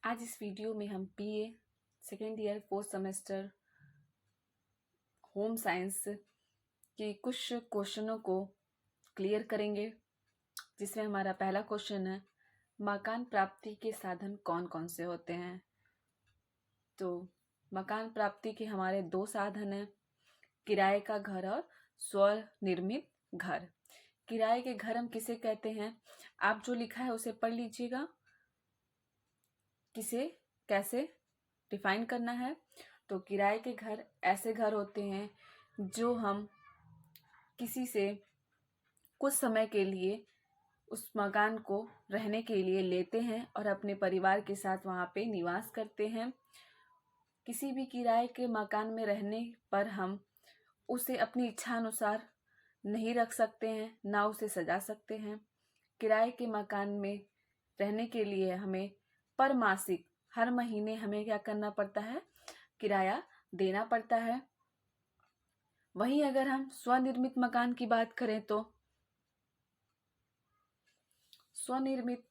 आज इस वीडियो में हम BA second year fourth semester home science के कुछ क्वेश्चनों को क्लियर करेंगे, जिसमें हमारा पहला क्वेश्चन है, मकान प्राप्ति के साधन कौन कौन से होते हैं। तो मकान प्राप्ति के हमारे दो साधन हैं, किराए का घर और स्वनिर्मित घर। किराए के घर हम किसे कहते हैं, आप जो लिखा है उसे पढ़ लीजिएगा, किसे कैसे डिफाइन करना है। तो किराए के घर ऐसे घर होते हैं जो हम किसी से कुछ समय के लिए उस मकान को रहने के लिए लेते हैं और अपने परिवार के साथ वहाँ पे निवास करते हैं। किसी भी किराए के मकान में रहने पर हम उसे अपनी इच्छा अनुसार नहीं रख सकते हैं, ना उसे सजा सकते हैं। किराए के मकान में रहने के लिए हमें पर मासिक हर महीने हमें क्या करना पड़ता है, किराया देना पड़ता है। वहीं अगर हम स्वनिर्मित मकान की बात करें तो स्वनिर्मित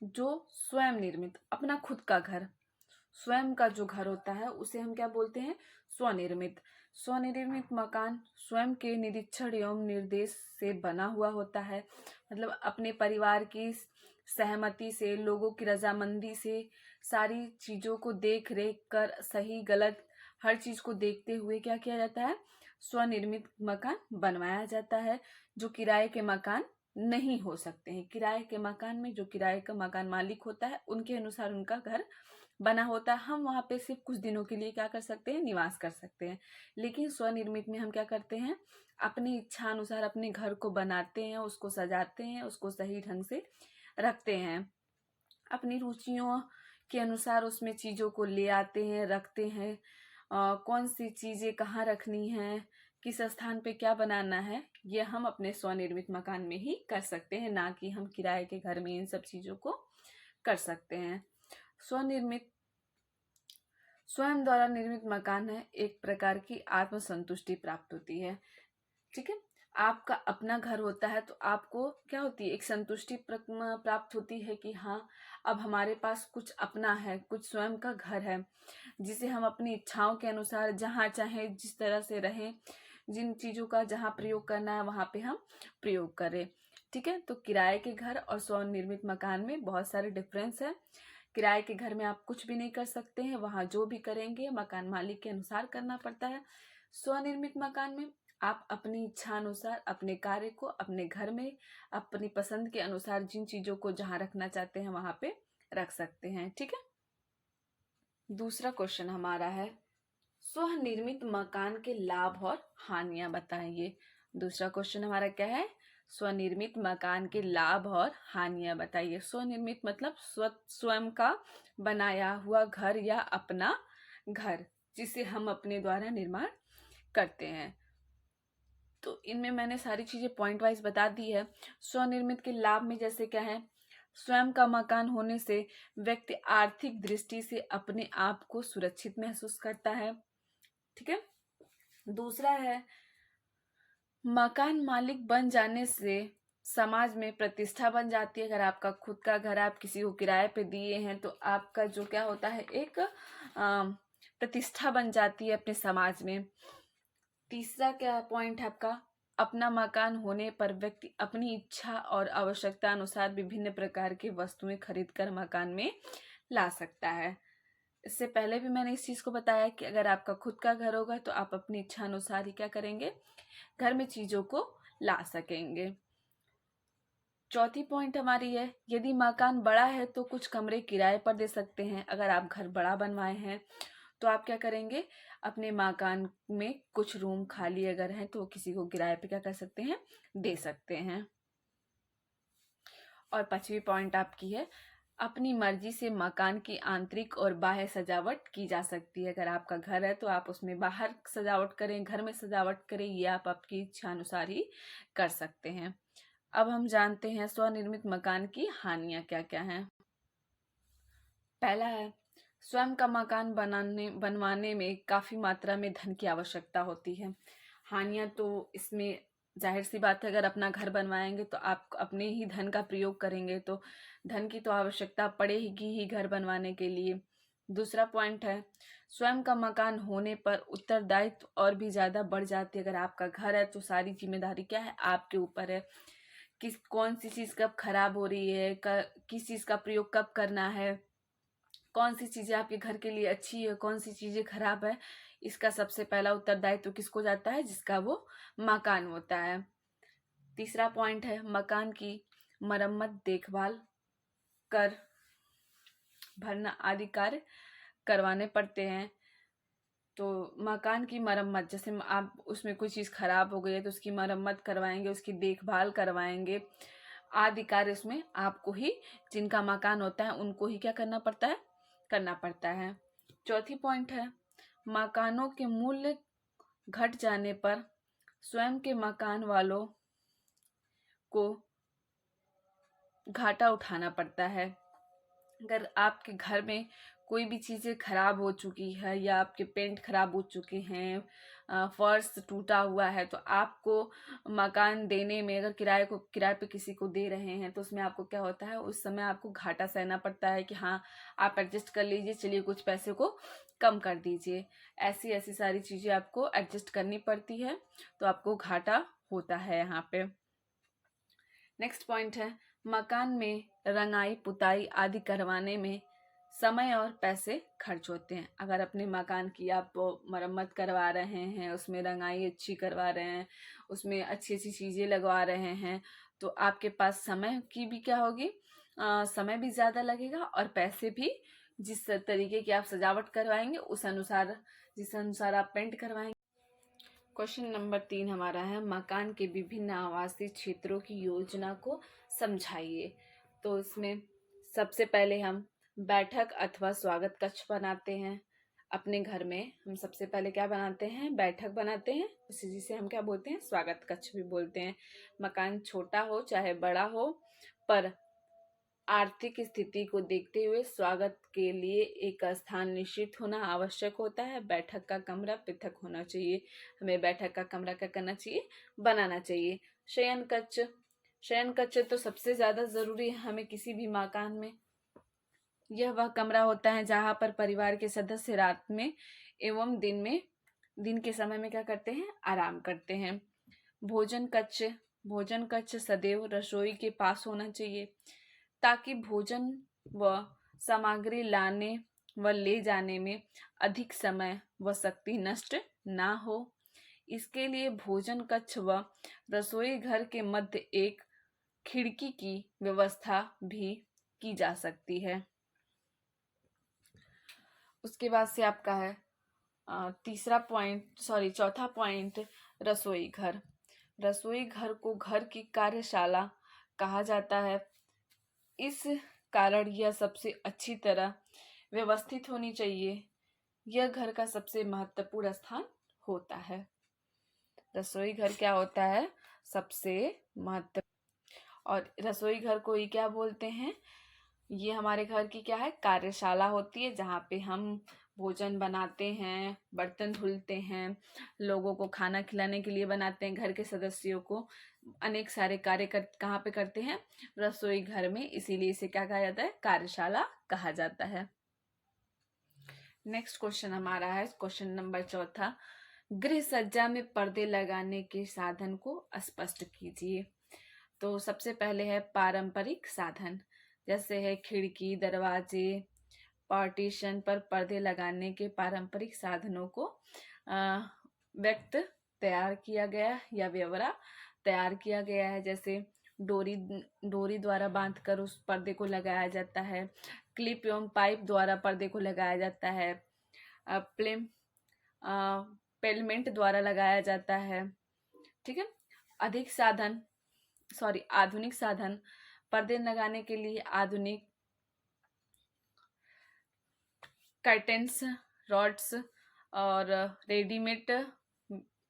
जो स्वयं निर्मित अपना खुद का घर, स्वयं का जो घर होता है उसे हम क्या बोलते हैं, स्वनिर्मित। स्वनिर्मित मकान स्वयं के निरीक्षण एवं निर्देश से बना हुआ होता है, मतलब अपने परिवार की सहमति से, लोगों की रजामंदी से, सारी चीज़ों को देख रेख कर, सही गलत हर चीज़ को देखते हुए क्या किया जाता है, स्वनिर्मित मकान बनवाया जाता है, जो किराए के मकान नहीं हो सकते हैं। किराए के मकान में जो किराए का मकान मालिक होता है उनके अनुसार उनका घर बना होता है, हम वहाँ पे सिर्फ कुछ दिनों के लिए क्या कर सकते हैं, निवास कर सकते हैं। लेकिन स्वनिर्मित में हम क्या करते हैं, अपनी इच्छा अनुसार अपने घर को बनाते हैं, उसको सजाते हैं, उसको सही ढंग से रखते हैं, अपनी रुचियों के अनुसार उसमें चीज़ों को ले आते हैं, रखते हैं। कौन सी चीज़ें कहाँ रखनी है, किस स्थान पे क्या बनाना है, ये हम अपने स्वनिर्मित मकान में ही कर सकते हैं, ना कि हम किराए के घर में इन सब चीज़ों को कर सकते हैं। स्वनिर्मित स्वयं द्वारा निर्मित मकान है, एक प्रकार की आत्मसंतुष्टि प्राप्त होती है। ठीक है, आपका अपना घर होता है तो आपको क्या होती है, एक संतुष्टि प्राप्त होती है कि हाँ, अब हमारे पास कुछ अपना है, कुछ स्वयं का घर है, जिसे हम अपनी इच्छाओं के अनुसार जहाँ चाहे जिस तरह से रहें, जिन चीज़ों का जहाँ प्रयोग करना है वहाँ पे हम प्रयोग करें। ठीक है, तो किराए के घर और स्वनिर्मित मकान में बहुत सारे डिफरेंस है। किराए के घर में आप कुछ भी नहीं कर सकते हैं, वहाँ जो भी करेंगे मकान मालिक के अनुसार करना पड़ता है। स्वनिर्मित मकान में आप अपनी इच्छा अनुसार अपने कार्य को अपने घर में अपनी पसंद के अनुसार जिन चीज़ों को जहाँ रखना चाहते हैं वहाँ पे रख सकते हैं। ठीक है, दूसरा क्वेश्चन हमारा है, स्वनिर्मित मकान के लाभ और हानियां बताइए। दूसरा क्वेश्चन हमारा क्या है, स्वनिर्मित मकान के लाभ और हानियां बताइए। स्वनिर्मित मतलब स्वयं का बनाया हुआ घर या अपना घर, जिसे हम अपने द्वारा निर्माण करते हैं। तो इनमें मैंने सारी चीजें पॉइंट वाइज बता दी है। स्वनिर्मित के लाभ में जैसे क्या है, स्वयं का मकान होने से व्यक्ति आर्थिक दृष्टि से अपने आप को सुरक्षित महसूस करता है। ठीक है, दूसरा है, मकान मालिक बन जाने से समाज में प्रतिष्ठा बन जाती है। अगर आपका खुद का घर आप किसी को किराए पे दिए हैं तो आपका जो क्या होता है, एक प्रतिष्ठा बन जाती है अपने समाज में। तीसरा क्या पॉइंट है आपका, अपना मकान होने पर व्यक्ति अपनी इच्छा और आवश्यकता अनुसार विभिन्न प्रकार की वस्तुएं खरीद कर मकान में ला सकता है। इससे पहले भी मैंने इस चीज़ को बताया कि अगर आपका खुद का घर होगा तो आप अपनी इच्छा अनुसार ही क्या करेंगे, घर में चीज़ों को ला सकेंगे। चौथी पॉइंट हमारी है, यदि मकान बड़ा है तो कुछ कमरे किराए पर दे सकते हैं। अगर आप घर बड़ा बनवाए हैं तो आप क्या करेंगे, अपने मकान में कुछ रूम खाली अगर हैं तो किसी को किराए पे क्या कर सकते हैं, दे सकते हैं। और पांचवी पॉइंट आपकी है, अपनी मर्जी से मकान की आंतरिक और बाह्य सजावट की जा सकती है। अगर आपका घर है तो आप उसमें बाहर सजावट करें, घर में सजावट करें, ये आप आपकी इच्छा अनुसार ही कर सकते हैं। अब हम जानते हैं स्वनिर्मित मकान की हानियां क्या क्या हैं। पहला है, स्वयं का मकान बनवाने में काफी मात्रा में धन की आवश्यकता होती है। हानियां तो इसमें जाहिर सी बात है, अगर अपना घर बनवाएंगे तो आप अपने ही धन का प्रयोग करेंगे, तो धन की तो आवश्यकता पड़ेगी ही घर बनवाने के लिए। दूसरा पॉइंट है, स्वयं का मकान होने पर उत्तरदायित्व और भी ज़्यादा बढ़ जाती है। अगर आपका घर है तो सारी जिम्मेदारी क्या है, आपके ऊपर है। कौन सी चीज़ कब खराब हो रही है, किस चीज़ का प्रयोग कब करना है, कौन सी चीज़ें आपके घर के लिए अच्छी है, कौन सी चीज़ें खराब है, इसका सबसे पहला उत्तरदायित्व किसको जाता है, जिसका वो मकान होता है। तीसरा पॉइंट है, मकान की मरम्मत, देखभाल, कर भरना आदि कार्य करवाने पड़ते हैं। तो मकान की मरम्मत, जैसे आप उसमें कोई चीज़ खराब हो गई है तो उसकी मरम्मत करवाएंगे, उसकी देखभाल करवाएंगे, आदि कार्य उसमें आपको ही, जिनका मकान होता है उनको ही क्या करना पड़ता है, करना पड़ता है। चौथी पॉइंट है, मकानों के मूल्य घट जाने पर स्वयं के मकान वालों को घाटा उठाना पड़ता है। अगर आपके घर में कोई भी चीज़ें खराब हो चुकी है या आपके पेंट खराब हो चुके हैं, फर्श टूटा हुआ है, तो आपको मकान देने में, अगर किराए पे किसी को दे रहे हैं तो उसमें आपको क्या होता है, उस समय आपको घाटा सहना पड़ता है कि हाँ आप एडजस्ट कर लीजिए, चलिए कुछ पैसे को कम कर दीजिए। ऐसी ऐसी सारी चीज़ें आपको एडजस्ट करनी पड़ती है, तो आपको घाटा होता है यहाँ पे। नेक्स्ट पॉइंट है, मकान में रंगाई पुताई आदि करवाने में समय और पैसे खर्च होते हैं। अगर अपने मकान की आप मरम्मत करवा रहे हैं, उसमें रंगाई अच्छी करवा रहे हैं, उसमें अच्छी अच्छी चीज़ें लगवा रहे हैं, तो आपके पास समय की भी क्या होगी, समय भी ज़्यादा लगेगा और पैसे भी, जिस तरीके की आप सजावट करवाएंगे उस अनुसार, जिस अनुसार आप पेंट करवाएंगे। क्वेश्चन नंबर 3 हमारा है, मकान के विभिन्न आवासीय क्षेत्रों की योजना को समझाइए। तो इसमें सबसे पहले हम बैठक अथवा स्वागत कक्ष बनाते हैं। अपने घर में हम सबसे पहले क्या बनाते हैं, बैठक बनाते हैं, उसी जिसे हम क्या बोलते हैं, स्वागत कक्ष भी बोलते हैं। मकान छोटा हो चाहे बड़ा हो, पर आर्थिक स्थिति को देखते हुए स्वागत के लिए एक स्थान निश्चित होना आवश्यक होता है। बैठक का कमरा पृथक होना चाहिए। हमें बैठक का कमरा क्या करना चाहिए, बनाना चाहिए। शयन कक्ष, शयन कक्ष तो सबसे ज़्यादा ज़रूरी है हमें किसी भी मकान में। यह वह कमरा होता है जहाँ पर परिवार के सदस्य रात में एवं दिन के समय में क्या करते हैं, आराम करते हैं। भोजन कक्ष, भोजन कक्ष सदैव रसोई के पास होना चाहिए ताकि भोजन व सामग्री लाने व ले जाने में अधिक समय व शक्ति नष्ट ना हो। इसके लिए भोजन कक्ष व रसोई घर के मध्य एक खिड़की की व्यवस्था भी की जा सकती है। उसके बाद से आपका है चौथा पॉइंट, रसोई घर। रसोई घर को घर की कार्यशाला कहा जाता है। इस कारण यह सबसे अच्छी तरह व्यवस्थित होनी चाहिए। यह घर का सबसे महत्वपूर्ण स्थान होता है। रसोई घर क्या होता है, सबसे महत्व, और रसोई घर को ही क्या बोलते हैं, ये हमारे घर की क्या है, कार्यशाला होती है, जहाँ पे हम भोजन बनाते हैं, बर्तन धुलते हैं, लोगों को खाना खिलाने के लिए बनाते हैं, घर के सदस्यों को अनेक सारे कार्य कहाँ पे करते हैं, रसोई घर में। इसीलिए इसे क्या कहा जाता है, कार्यशाला कहा जाता है। नेक्स्ट क्वेश्चन हमारा है क्वेश्चन नंबर 4, गृह सज्जा में पर्दे लगाने के साधन को स्पष्ट कीजिए। तो सबसे पहले है पारंपरिक साधन, जैसे है खिड़की, दरवाजे, पार्टीशन पर पर्दे लगाने के पारंपरिक साधनों को व्यक्त तैयार किया गया या ब्यौरा तैयार किया गया है। जैसे डोरी द्वारा बांधकर उस पर्दे को लगाया जाता है, क्लिप एवं पाइप द्वारा पर्दे को लगाया जाता है, प्लेम पेलमेंट द्वारा लगाया जाता है। ठीक है। आधुनिक साधन, पर्दे लगाने के लिए आधुनिक कर्टेन्स, रॉड्स और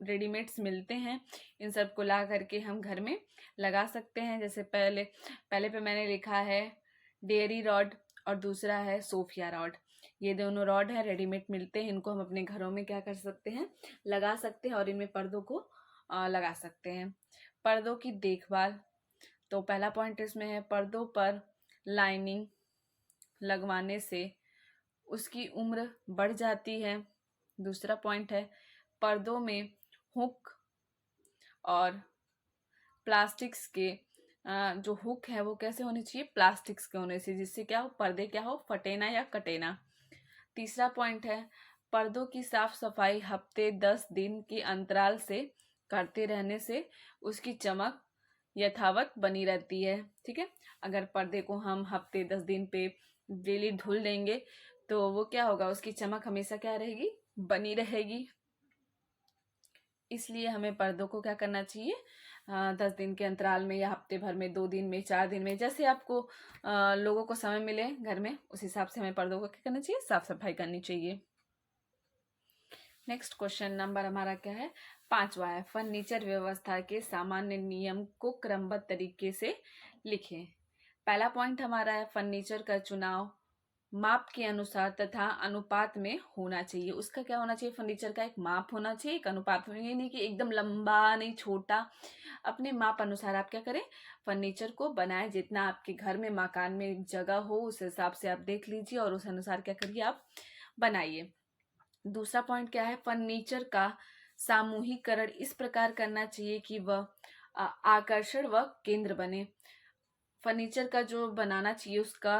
रेडीमेड्स मिलते हैं। इन सब को ला करके हम घर में लगा सकते हैं। जैसे पहले पे मैंने लिखा है डेयरी रॉड और दूसरा है सोफिया रॉड। ये दोनों रॉड है, रेडीमेड मिलते हैं, इनको हम अपने घरों में क्या कर सकते हैं, लगा सकते हैं और इनमें पर्दों को लगा सकते हैं। पर्दों की देखभाल, तो पहला पॉइंट इसमें है पर्दों पर लाइनिंग लगवाने से उसकी उम्र बढ़ जाती है। दूसरा पॉइंट है पर्दों में हुक और प्लास्टिक्स के जो हुक है वो कैसे होने चाहिए, प्लास्टिक्स के होने चाहिए, जिससे क्या हो, पर्दे क्या हो, फटे ना या कटे ना। तीसरा पॉइंट है पर्दों की साफ सफाई हफ्ते 10 दिन के अंतराल से करते रहने से उसकी चमक यथावत बनी रहती है। ठीक है, अगर पर्दे को हम हफ्ते 10 दिन पे डेली धुल देंगे तो वो क्या होगा, उसकी चमक हमेशा क्या रहेगी, बनी रहेगी। इसलिए हमें पर्दों को क्या करना चाहिए, 10 दिन के अंतराल में या हफ्ते भर में, 2 दिन में, 4 दिन में, जैसे आपको लोगों को समय मिले घर में, उस हिसाब से हमें पर्दों को क्या करना चाहिए, साफ सफाई करनी चाहिए। नेक्स्ट क्वेश्चन नंबर हमारा क्या है, 5वां है फर्नीचर व्यवस्था के सामान्य नियम को क्रमबद्ध तरीके से लिखें। पहला पॉइंट हमारा है फर्नीचर का चुनाव माप के अनुसार तथा अनुपात में होना चाहिए। उसका क्या होना चाहिए, फर्नीचर का एक माप होना चाहिए, एक अनुपात होना, ये नहीं कि एकदम लंबा नहीं छोटा, अपने माप अनुसार आप क्या करें, फर्नीचर को बनाएं। जितना आपके घर में मकान में जगह हो उस हिसाब से आप देख लीजिए और उस अनुसार क्या करिए, आप बनाइए। दूसरा पॉइंट क्या है, फर्नीचर का सामूहिकरण इस प्रकार करना चाहिए कि वह आकर्षण व केंद्र बने। फर्नीचर का जो बनाना चाहिए उसका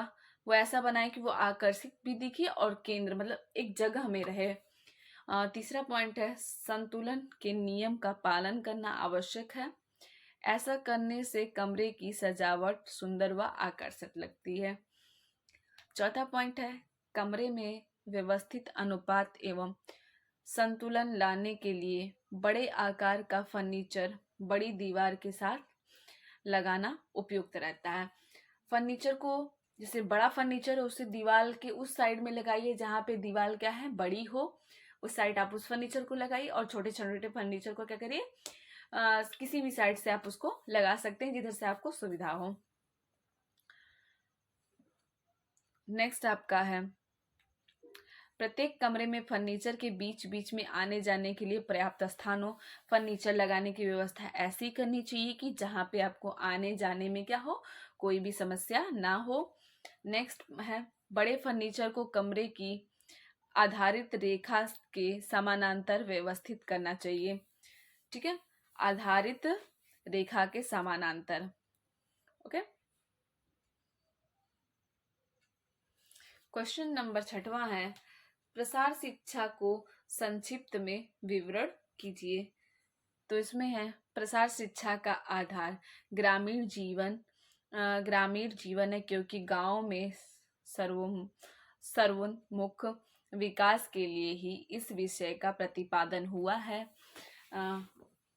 वो ऐसा बनाए कि वो आकर्षित भी दिखे और केंद्र मतलब एक जगह में रहे। तीसरा पॉइंट है संतुलन के नियम का पालन करना आवश्यक है। ऐसा करने से कमरे की सजावट सुंदर व आकर्षक लगती है। चौथा पॉइंट है कमरे में व्यवस्थित अनुपात एवं संतुलन लाने के लिए बड़े आकार का फर्नीचर बड़ी दीवार के साथ लगाना उपयुक्त रहता है। फर्नीचर को जैसे बड़ा फर्नीचर है उसे दीवार के उस साइड में लगाइए जहाँ पे दीवार क्या है, बड़ी हो, उस साइड आप उस फर्नीचर को लगाइए, और छोटे छोटे फर्नीचर को क्या करिए, किसी भी साइड से आप उसको लगा सकते हैं जिधर से आपको सुविधा हो। नेक्स्ट आपका है प्रत्येक कमरे में फर्नीचर के बीच बीच में आने जाने के लिए पर्याप्त स्थान हो। फर्नीचर लगाने की व्यवस्था ऐसी करनी चाहिए कि जहाँ पे आपको आने जाने में क्या हो, कोई भी समस्या ना हो। नेक्स्ट है बड़े फर्नीचर को कमरे की आधारित रेखा के समानांतर व्यवस्थित करना चाहिए। ठीक है, आधारित रेखा के समानांतर। ओके, क्वेश्चन नंबर 6वां है प्रसार शिक्षा को संक्षिप्त में विवरण कीजिए। तो इसमें है प्रसार शिक्षा का आधार ग्रामीण जीवन, ग्रामीण जीवन है क्योंकि गांव में सर्वोन्मुख विकास के लिए ही इस विषय का प्रतिपादन हुआ है।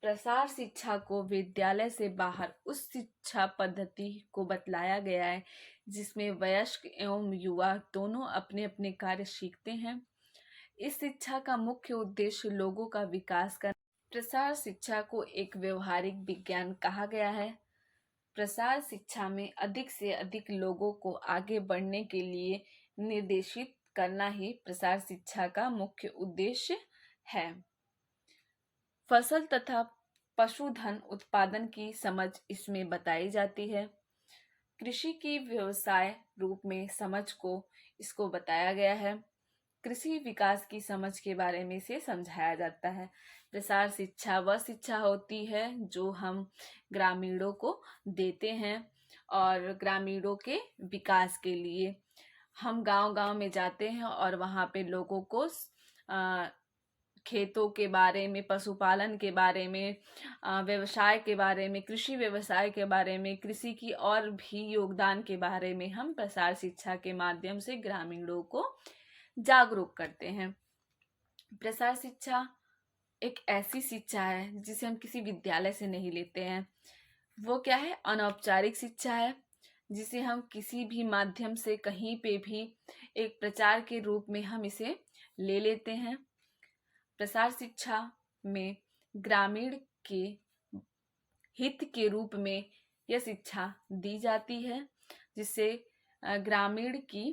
प्रसार शिक्षा को विद्यालय से बाहर उस शिक्षा पद्धति को बतलाया गया है जिसमें वयस्क एवं युवा दोनों अपने अपने कार्य सीखते हैं। इस शिक्षा का मुख्य उद्देश्य लोगों का विकास करना। प्रसार शिक्षा को एक व्यवहारिक विज्ञान कहा गया है। प्रसार शिक्षा में अधिक से अधिक लोगों को आगे बढ़ने के लिए निर्देशित करना ही प्रसार शिक्षा का मुख्य उद्देश्य है। फसल तथा पशुधन उत्पादन की समझ इसमें बताई जाती है। कृषि की व्यवसाय रूप में समझ को इसको बताया गया है। कृषि विकास की समझ के बारे में इसे समझाया जाता है। प्रसार शिक्षा वह शिक्षा होती है जो हम ग्रामीणों को देते हैं और ग्रामीणों के विकास के लिए हम गांव-गांव में जाते हैं और वहाँ पे लोगों को खेतों के बारे में, पशुपालन के बारे में, व्यवसाय के बारे में, कृषि व्यवसाय के बारे में, कृषि की और भी योगदान के बारे में हम प्रसार शिक्षा के माध्यम से ग्रामीणों को जागरूक करते हैं। प्रसार शिक्षा एक ऐसी शिक्षा है जिसे हम किसी विद्यालय से नहीं लेते हैं। वो क्या है, अनौपचारिक शिक्षा है जिसे हम किसी भी माध्यम से कहीं पे भी एक प्रचार के रूप में हम इसे ले लेते हैं। प्रसार शिक्षा में ग्रामीण के हित के रूप में यह शिक्षा दी जाती है जिससे ग्रामीण की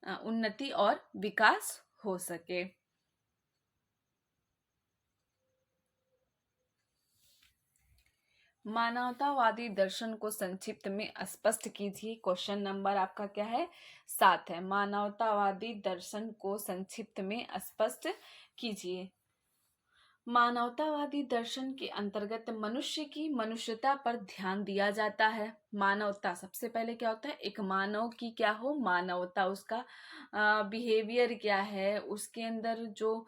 उन्नति और विकास हो सके। मानवतावादी दर्शन को संक्षिप्त में स्पष्ट कीजिए। क्वेश्चन नंबर आपका क्या है? 7 है। मानवतावादी दर्शन को संक्षिप्त में स्पष्ट कीजिए। मानवतावादी दर्शन के अंतर्गत मनुष्य की मनुष्यता पर ध्यान दिया जाता है। मानवता सबसे पहले क्या होता है? एक मानव की क्या हो? मानवता, उसका बिहेवियर क्या है, उसके अंदर जो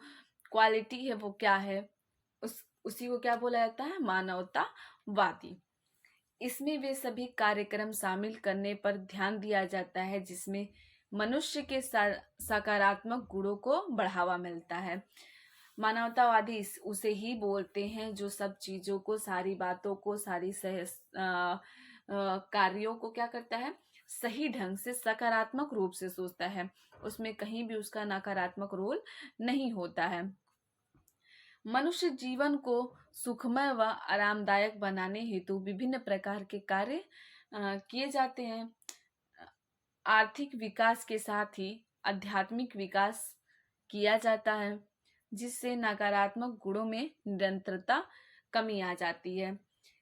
क्वालिटी है वो क्या है, उसी को क्या बोला जाता है? मानवतावादी। इसमें वे सभी कार्यक्रम शामिल करने पर ध्यान दिया जाता है जिसमें मनुष्य के सकारात्मक गुणों को बढ़ावा मिलता है। मानवतावादी उसे ही बोलते हैं जो सब चीजों को, सारी बातों को, सारी कार्यों को क्या करता है? सही ढंग से सकारात्मक रूप से सोचता है, उसमें कहीं भी उसका नकारात्मक रोल नहीं होता है। मनुष्य जीवन को सुखमय व आरामदायक बनाने हेतु विभिन्न प्रकार के कार्य किए जाते हैं। आर्थिक विकास के साथ ही आध्यात्मिक विकास किया जाता है, जिससे नकारात्मक गुणों में निरंतरता कमी आ जाती है।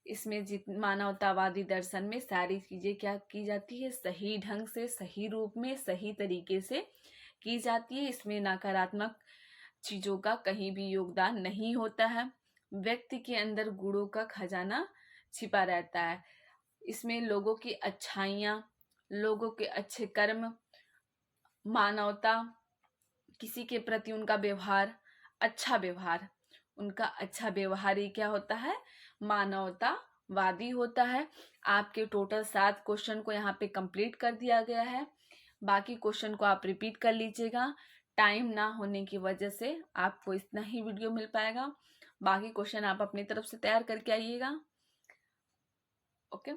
इसमें मानवतावादी दर्शन में सारी चीजें क्या की जाती है? सही ढंग से, सही रूप में, सही तरीके से की जाती है। इसमें नकारात्मक चीजों का कहीं भी योगदान नहीं होता है। व्यक्ति के अंदर गुणों का खजाना छिपा रहता है। इसमें लोगों की अच्छाइयाँ, लोगों के अच्छे कर्म, मानवता, किसी के प्रति उनका व्यवहार, उनका अच्छा व्यवहार ही क्या होता है? मानवतावादी होता है। आपके टोटल 7 क्वेश्चन को यहाँ पे कंप्लीट कर दिया गया है। बाकी क्वेश्चन को आप रिपीट कर लीजिएगा। टाइम ना होने की वजह से आपको इतना ही वीडियो मिल पाएगा। बाकी क्वेश्चन आप अपनी तरफ से तैयार करके आइएगा। ओके।